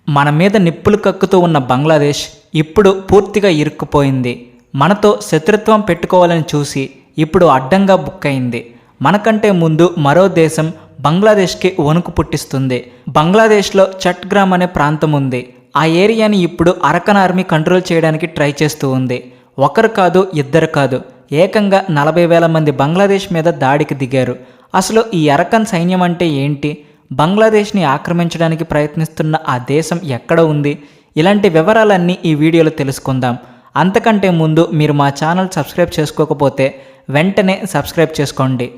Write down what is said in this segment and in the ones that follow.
మన మీద నిప్పులు కక్కుతూ ఉన్న బంగ్లాదేశ్ ఇప్పుడు పూర్తిగా ఇరుక్కుపోయింది. మనతో శత్రుత్వం పెట్టుకోవాలని చూసి ఇప్పుడు అడ్డంగా బుక్ అయింది. మనకంటే ముందు మరో దేశం బంగ్లాదేశ్కి వణుకు పుట్టిస్తుంది. బంగ్లాదేశ్లో చట్గ్రామ్ అనే ప్రాంతం ఉంది. ఆ ఏరియాని ఇప్పుడు అరకన్ ఆర్మీ కంట్రోల్ చేయడానికి ట్రై చేస్తూ ఉంది. ఒకరు కాదు, ఇద్దరు కాదు, ఏకంగా 40,000 మంది బంగ్లాదేశ్ మీద దాడికి దిగారు. అసలు ఈ అరకన్ సైన్యం అంటే ఏంటి? బంగ్లాదేశ్ని ఆక్రమించడానికి ప్రయత్నిస్తున్న ఆ దేశం ఎక్కడ ఉంది? ఇలాంటి వివరాలన్నీ ఈ వీడియోలో తెలుసుకుందాం. అంతకంటే ముందు మీరు మా ఛానల్ సబ్స్క్రైబ్ చేసుకోకపోతే వెంటనే సబ్స్క్రైబ్ చేసుకోండి.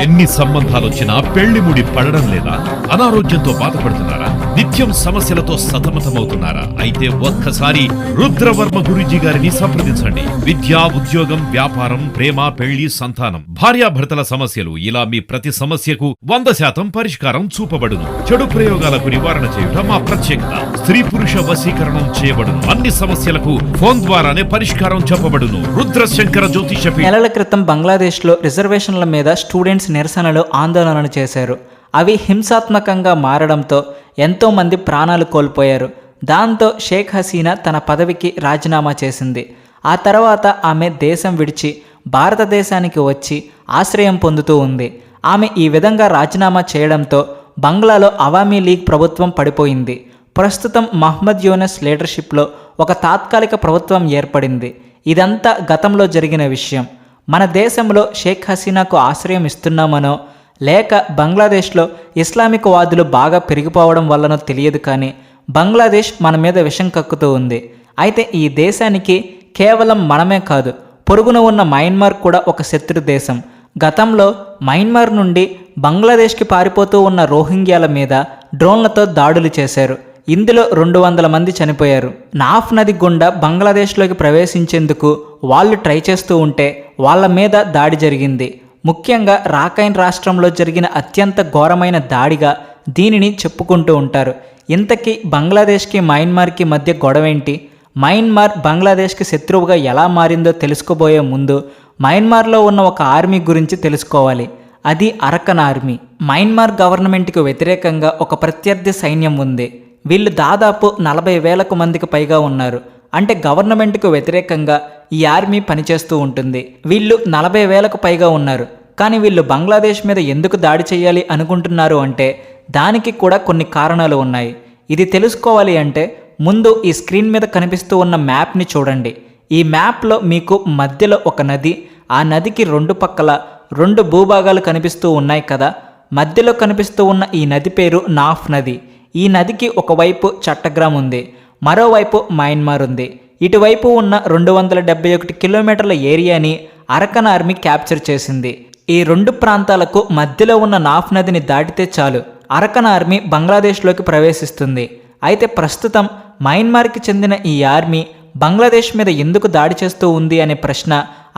ఎన్ని సంబంధాలు వచ్చినా పెళ్లి ముడి పడడం లేదా? అనారోగ్యంతో బాధపడుతున్నారా? నిత్యం సమస్యలతో సతమతమవుతున్నారా? అయితే ఒక్కసారి రుద్రవర్మ గురూజీ గారిని సంప్రదించండి. విద్య, ఉద్యోగం, వ్యాపారం, ప్రేమ, పెళ్లి, సంతానం, భార్యాభర్తల సమస్యలు, ఇలా మీ ప్రతి సమస్యకు 100% పరిష్కారం చూపబడును. చెడు ప్రయోగాలకు నివారణ చేయుట మా ప్రత్యేకత. స్త్రీ పురుష వశీకరణం చేయబడును. అన్ని సమస్యలకు ఫోన్ ద్వారానే పరిష్కారం చెప్పబడును. రుద్రశంకర జ్యోతిష నెలల క్రితం బంగ్లాదేశ్లో రిజర్వేషన్ల మీద స్టూడెంట్స్ నిరసనలు, ఆందోళనలు చేశారు. అవి హింసాత్మకంగా మారడంతో ఎంతోమంది ప్రాణాలు కోల్పోయారు. దాంతో షేక్ హసీనా తన పదవికి రాజీనామా చేసింది. ఆ తర్వాత ఆమె దేశం విడిచి భారతదేశానికి వచ్చి ఆశ్రయం పొందుతూ ఉంది. ఆమె ఈ విధంగా రాజీనామా చేయడంతో బంగ్లాలో అవామీ లీగ్ ప్రభుత్వం పడిపోయింది. ప్రస్తుతం మహ్మద్ యూనస్ లీడర్షిప్లో ఒక తాత్కాలిక ప్రభుత్వం ఏర్పడింది. ఇదంతా గతంలో జరిగిన విషయం. మన దేశంలో షేక్ హసీనాకు ఆశ్రయం ఇస్తున్నామనో లేక బంగ్లాదేశ్లో ఇస్లామిక్ వాదులు బాగా పెరిగిపోవడం వల్లనో తెలియదు, కానీ బంగ్లాదేశ్ మన మీద విషం కక్కుతూ ఉంది. అయితే ఈ దేశానికి కేవలం మనమే కాదు, పొరుగున ఉన్న మయన్మార్ కూడా ఒక శత్రు దేశం. గతంలో మయన్మార్ నుండి బంగ్లాదేశ్కి పారిపోతూ ఉన్న రోహింగ్యాల మీద డ్రోన్లతో దాడులు చేశారు. ఇందులో 200 మంది చనిపోయారు. నాఫ్ నది గుండా బంగ్లాదేశ్లోకి ప్రవేశించేందుకు వాళ్ళు ట్రై చేస్తూ ఉంటే వాళ్ళ మీద దాడి జరిగింది. ముఖ్యంగా రాఖైన్ రాష్ట్రంలో జరిగిన అత్యంత ఘోరమైన దాడిగా దీనిని చెప్పుకుంటూ ఉంటారు. ఇంతకీ బంగ్లాదేశ్కి మయన్మార్కి మధ్య గొడవేంటి? మయన్మార్ బంగ్లాదేశ్కి శత్రువుగా ఎలా మారిందో తెలుసుకోబోయే ముందు మయన్మార్లో ఉన్న ఒక ఆర్మీ గురించి తెలుసుకోవాలి. అది అరకన్ ఆర్మీ. మయన్మార్ గవర్నమెంట్కి వ్యతిరేకంగా ఒక ప్రత్యర్థి సైన్యం ఉంది. వీళ్ళు దాదాపు 40,000 మందికి పైగా ఉన్నారు. అంటే గవర్నమెంట్కు వ్యతిరేకంగా ఈ ఆర్మీ పనిచేస్తూ ఉంటుంది. వీళ్ళు 40,000కు పైగా ఉన్నారు. కానీ వీళ్ళు బంగ్లాదేశ్ మీద ఎందుకు దాడి చేయాలి అనుకుంటున్నారు అంటే దానికి కూడా కొన్ని కారణాలు ఉన్నాయి. ఇది తెలుసుకోవాలి అంటే ముందు ఈ స్క్రీన్ మీద కనిపిస్తూ ఉన్న మ్యాప్ని చూడండి. ఈ మ్యాప్లో మీకు మధ్యలో ఒక నది, ఆ నదికి 2 పక్కల 2 భూభాగాలు కనిపిస్తూ ఉన్నాయి కదా. మధ్యలో కనిపిస్తూ ఉన్న ఈ నది పేరు నాఫ్ నది. ఈ నదికి ఒకవైపు చట్టగ్రామ్ ఉంది, మరోవైపు మయన్మార్ ఉంది. ఇటువైపు ఉన్న 271 కిలోమీటర్ల ఏరియాని అరకన్ ఆర్మీ క్యాప్చర్ చేసింది. ఈ 2 ప్రాంతాలకు మధ్యలో ఉన్న నాఫ్ నదిని దాటితే చాలు అరకన్ ఆర్మీ బంగ్లాదేశ్లోకి ప్రవేశిస్తుంది. అయితే ప్రస్తుతం మయన్మార్కి చెందిన ఈ ఆర్మీ బంగ్లాదేశ్ మీద ఎందుకు దాడి చేస్తూ ఉంది అనే ప్రశ్న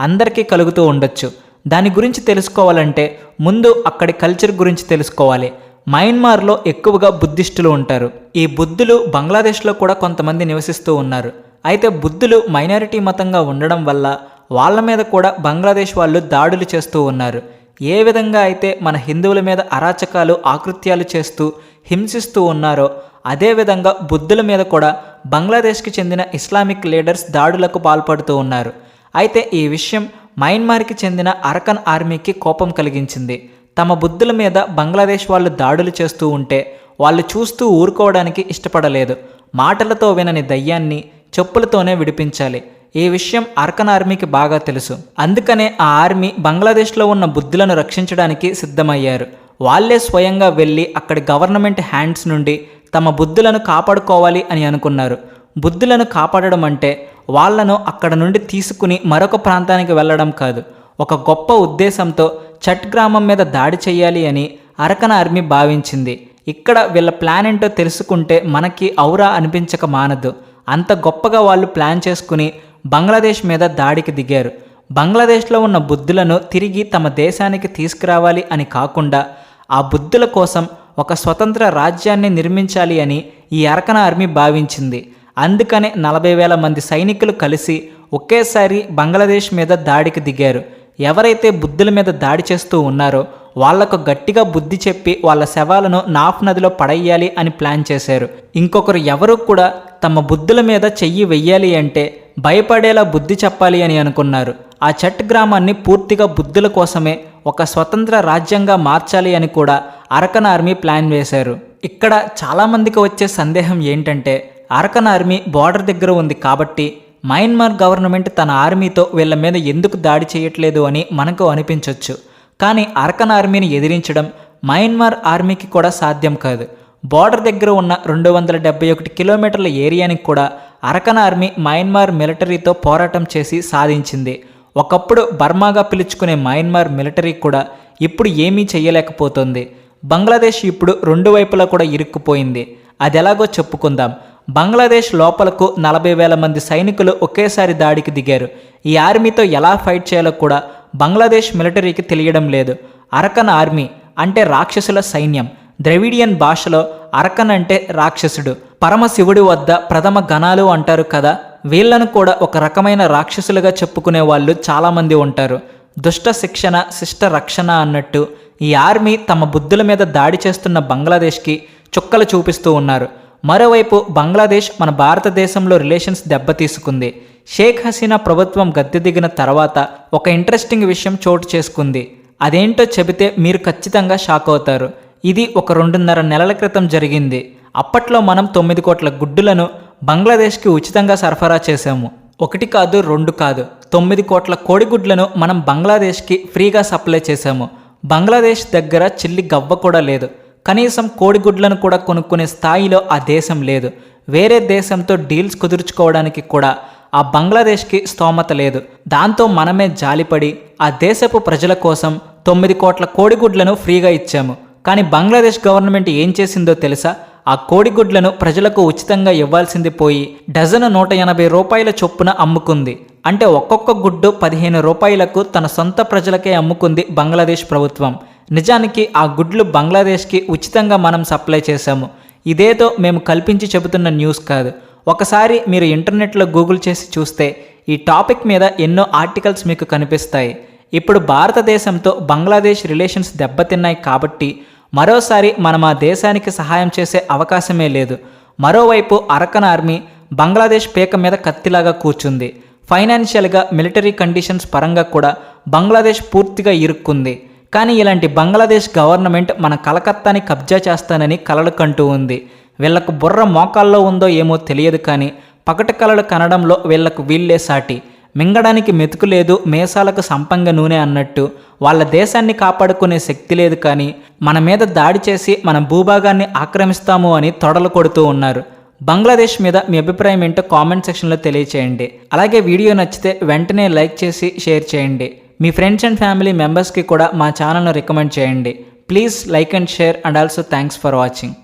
అందరికీ కలుగుతూ ఉండొచ్చు. దాని గురించి తెలుసుకోవాలంటే ముందు అక్కడి కల్చర్ గురించి తెలుసుకోవాలి. మయన్మార్లో ఎక్కువగా బుద్ధిస్టులు ఉంటారు. ఈ బుద్ధులు బంగ్లాదేశ్లో కూడా కొంతమంది నివసిస్తూ ఉన్నారు. అయితే బుద్ధులు మైనారిటీ మతంగా ఉండడం వల్ల వాళ్ళ మీద కూడా బంగ్లాదేశ్ వాళ్ళు దాడులు చేస్తూ ఉన్నారు. ఏ విధంగా అయితే మన హిందువుల మీద అరాచకాలు, ఆకృత్యాలు చేస్తూ హింసిస్తూ ఉన్నారో అదేవిధంగా బుద్ధుల మీద కూడా బంగ్లాదేశ్కి చెందిన ఇస్లామిక్ లీడర్స్ దాడులకు పాల్పడుతూ ఉన్నారు. అయితే ఈ విషయం మయన్మార్కి చెందిన అరకన్ ఆర్మీకి కోపం కలిగించింది. తమ బుద్ధుల మీద బంగ్లాదేశ్ వాళ్ళు దాడులు చేస్తూ ఉంటే వాళ్ళు చూస్తూ ఊరుకోవడానికి ఇష్టపడలేదు. మాటలతో వినని దయ్యాన్ని చెప్పులతోనే విడిపించాలి. ఈ విషయం అరకన్ ఆర్మీకి బాగా తెలుసు. అందుకనే ఆ ఆర్మీ బంగ్లాదేశ్లో ఉన్న బుద్ధులను రక్షించడానికి సిద్ధమయ్యారు. వాళ్ళే స్వయంగా వెళ్ళి అక్కడి గవర్నమెంట్ హ్యాండ్స్ నుండి తమ బుద్ధులను కాపాడుకోవాలి అని అనుకున్నారు. బుద్ధులను కాపాడడం అంటే వాళ్లను అక్కడ నుండి తీసుకుని మరొక ప్రాంతానికి వెళ్ళడం కాదు. ఒక గొప్ప ఉద్దేశంతో చట్గ్రామం మీద దాడి చేయాలి అని అరకన్ ఆర్మీ భావించింది. ఇక్కడ వీళ్ళ ప్లాన్ ఏంటో తెలుసుకుంటే మనకి ఔరా అనిపించక మానదు. అంత గొప్పగా వాళ్ళు ప్లాన్ చేసుకుని బంగ్లాదేశ్ మీద దాడికి దిగారు. బంగ్లాదేశ్లో ఉన్న బుద్ధులను తిరిగి తమ దేశానికి తీసుకురావాలి అని కాకుండా ఆ బుద్ధుల కోసం ఒక స్వతంత్ర రాజ్యాన్ని నిర్మించాలి అని ఈ అరకన్ ఆర్మీ భావించింది. అందుకనే 40,000 మంది సైనికులు కలిసి ఒకేసారి బంగ్లాదేశ్ మీద దాడికి దిగారు. ఎవరైతే బుద్ధుల మీద దాడి చేస్తూ ఉన్నారో వాళ్లకు గట్టిగా బుద్ధి చెప్పి వాళ్ళ శవాలను నాఫ్ నదిలో పడేయాలి అని ప్లాన్ చేశారు. ఇంకొకరు ఎవరూ కూడా తమ బుద్ధుల మీద చెయ్యి వెయ్యాలి అంటే భయపడేలా బుద్ధి చెప్పాలి అని అనుకున్నారు. ఆ చట్ గ్రామాన్ని పూర్తిగా బుద్ధుల కోసమే ఒక స్వతంత్ర రాజ్యంగా మార్చాలి అని కూడా అరకన్ ఆర్మీ ప్లాన్ వేశారు. ఇక్కడ చాలామందికి వచ్చే సందేహం ఏంటంటే అరకన్ ఆర్మీ బార్డర్ దగ్గర ఉంది కాబట్టి మయన్మార్ గవర్నమెంట్ తన ఆర్మీతో వీళ్ళ మీద ఎందుకు దాడి చేయట్లేదు అని మనకు అనిపించవచ్చు. కానీ అరకన్ ఆర్మీని ఎదిరించడం మయన్మార్ ఆర్మీకి కూడా సాధ్యం కాదు. బార్డర్ దగ్గర ఉన్న 271 కిలోమీటర్ల ఏరియాని కూడా అరకన్ ఆర్మీ మయన్మార్ మిలిటరీతో పోరాటం చేసి సాధించింది. ఒకప్పుడు బర్మాగా పిలుచుకునే మయన్మార్ మిలిటరీ కూడా ఇప్పుడు ఏమీ చేయలేకపోతుంది. బంగ్లాదేశ్ ఇప్పుడు 2 వైపులా కూడా ఇరుక్కుపోయింది. అది ఎలాగో చెప్పుకుందాం. బంగ్లాదేశ్ లోపలకు 40,000 మంది సైనికులు ఒకేసారి దాడికి దిగారు. ఈ ఆర్మీతో ఎలా ఫైట్ చేయాలో కూడా బంగ్లాదేశ్ మిలిటరీకి తెలియడం లేదు. అరకన్ ఆర్మీ అంటే రాక్షసుల సైన్యం. ద్రవిడియన్ భాషలో అరకన్ అంటే రాక్షసుడు, పరమశివుడి వద్ద ప్రథమ గణాలు అంటారు కదా. వీళ్లను కూడా ఒక రకమైన రాక్షసులుగా చెప్పుకునే వాళ్ళు చాలామంది ఉంటారు. దుష్ట శిక్షణ శిష్ట రక్షణ అన్నట్టు ఈ ఆర్మీ తమ బుద్ధుల మీద దాడి చేస్తున్న బంగ్లాదేశ్కి చుక్కలు చూపిస్తూ ఉన్నారు. మరోవైపు బంగ్లాదేశ్ మన భారతదేశంలో రిలేషన్స్ దెబ్బతీసుకుంది. షేక్ హసీనా ప్రభుత్వం గద్దె దిగిన తర్వాత ఒక ఇంట్రెస్టింగ్ విషయం చోటు చేసుకుంది. అదేంటో చెబితే మీరు ఖచ్చితంగా షాక్ అవుతారు. ఇది ఒక 2.5 నెలల క్రితం జరిగింది. అప్పట్లో మనం 9 కోట్ల గుడ్డులను బంగ్లాదేశ్కి ఉచితంగా సరఫరా చేశాము. 1 కాదు 2 కాదు 9 కోట్ల కోడిగుడ్లను మనం బంగ్లాదేశ్కి ఫ్రీగా సప్లై చేశాము. బంగ్లాదేశ్ దగ్గర చిల్లి గవ్వ కూడా లేదు. కనీసం కోడిగుడ్లను కూడా కొనుక్కునే స్థాయిలో ఆ దేశం లేదు. వేరే దేశంతో డీల్స్ కుదుర్చుకోవడానికి కూడా ఆ బంగ్లాదేశ్కి స్తోమత లేదు. దాంతో మనమే జాలిపడి ఆ దేశపు ప్రజల కోసం 9 కోట్ల కోడిగుడ్లను ఫ్రీగా ఇచ్చాము. కానీ బంగ్లాదేశ్ గవర్నమెంట్ ఏం చేసిందో తెలుసా? ఆ కోడిగుడ్లను ప్రజలకు ఉచితంగా ఇవ్వాల్సింది పోయి డజను 180 రూపాయల చొప్పున అమ్ముకుంది. అంటే ఒక్కొక్క గుడ్డు 15 రూపాయలకు తన సొంత ప్రజలకే అమ్ముకుంది బంగ్లాదేశ్ ప్రభుత్వం. నిజానికి ఆ గుడ్లు బంగ్లాదేశ్కి ఉచితంగా మనం సప్లై చేశాము. ఇదేదో మేము కల్పించి చెబుతున్న న్యూస్ కాదు. ఒకసారి మీరు ఇంటర్నెట్లో గూగుల్ చేసి చూస్తే ఈ టాపిక్ మీద ఎన్నో ఆర్టికల్స్ మీకు కనిపిస్తాయి. ఇప్పుడు భారతదేశంతో బంగ్లాదేశ్ రిలేషన్స్ దెబ్బతిన్నాయి కాబట్టి మరోసారి మనం ఆ దేశానికి సహాయం చేసే అవకాశమే లేదు. మరోవైపు అరకన్ ఆర్మీ బంగ్లాదేశ్ పేక మీద కత్తిలాగా కూర్చుంది. ఫైనాన్షియల్గా మిలిటరీ కండిషన్స్ పరంగా కూడా బంగ్లాదేశ్ పూర్తిగా ఇరుక్కుంది. కానీ ఇలాంటి బంగ్లాదేశ్ గవర్నమెంట్ మన కలకత్తాని కబ్జా చేస్తానని కలలు కంటూ ఉంది. వీళ్లకు బుర్ర మోకాల్లో ఉందో ఏమో తెలియదు, కానీ పగటి కలలు కనడంలో వీళ్లకు వీళ్లే సాటి. మింగడానికి మెతుకు లేదు, మేసాలకు సంపంగ నూనె అన్నట్టు వాళ్ళ దేశాన్ని కాపాడుకునే శక్తి లేదు, కానీ మన మీద దాడి చేసి మన భూభాగాన్ని ఆక్రమిస్తాము అని తొడలు కొడుతూ ఉన్నారు. బంగ్లాదేశ్ మీద మీ అభిప్రాయం ఏంటో కామెంట్ సెక్షన్లో తెలియచేయండి. అలాగే వీడియో నచ్చితే వెంటనే లైక్ చేసి షేర్ చేయండి. మీ ఫ్రెండ్స్ అండ్ ఫ్యామిలీ మెంబర్స్కి కూడా మా ఛానల్ను రికమెండ్ చేయండి. Please like and share and also thanks for watching.